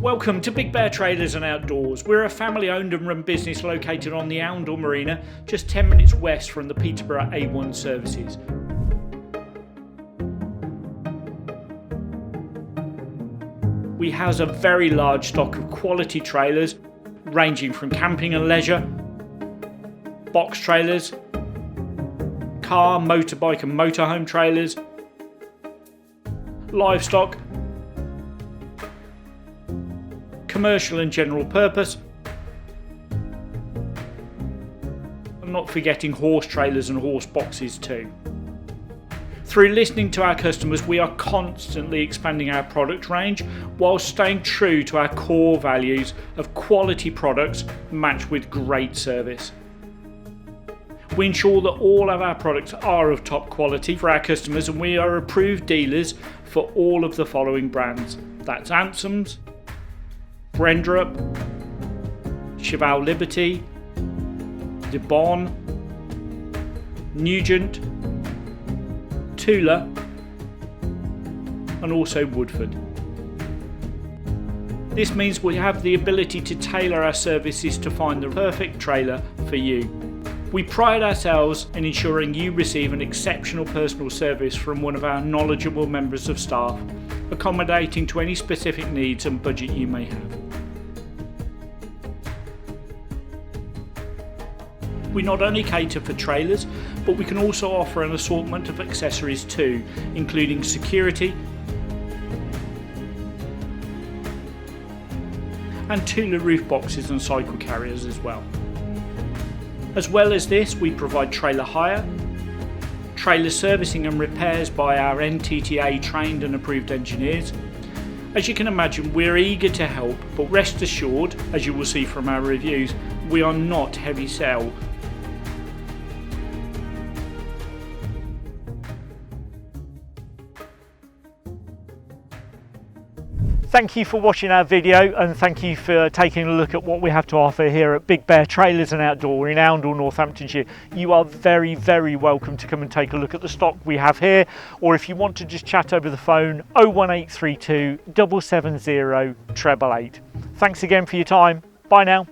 Welcome to Big Bear Trailers and Outdoors. We're a family owned and run business located on the Oundle Marina, just 10 minutes west from the Peterborough A1 services. We house a very large stock of quality trailers, ranging from camping and leisure, box trailers, car, motorbike and motorhome trailers, livestock, commercial and general purpose, and not forgetting horse trailers and horse boxes too. Through listening to our customers, we are constantly expanding our product range while staying true to our core values of quality products matched with great service. We ensure that all of our products are of top quality for our customers, and we are approved dealers for all of the following brands. That's Anssems, Brenderup, Cheval Liberte, Debon, Nugent, Thule, and also Woodford. This means we have the ability to tailor our services to find the perfect trailer for you. We pride ourselves in ensuring you receive an exceptional personal service from one of our knowledgeable members of staff, accommodating to any specific needs and budget you may have. We not only cater for trailers, but we can also offer an assortment of accessories too, including security and Thule roof boxes and cycle carriers as well. As well as this, we provide trailer hire, trailer servicing and repairs by our NTTA trained and approved engineers. As you can imagine, we're eager to help, but rest assured, as you will see from our reviews, we are not heavy sell. Thank you for watching our video, and thank you for taking a look at what we have to offer here at Big Bear Trailers and Outdoor in Oundle, Northamptonshire. You are very, very welcome to come and take a look at the stock we have here, or if you want to just chat over the phone, 01832 770 888. Thanks again for your time. Bye now.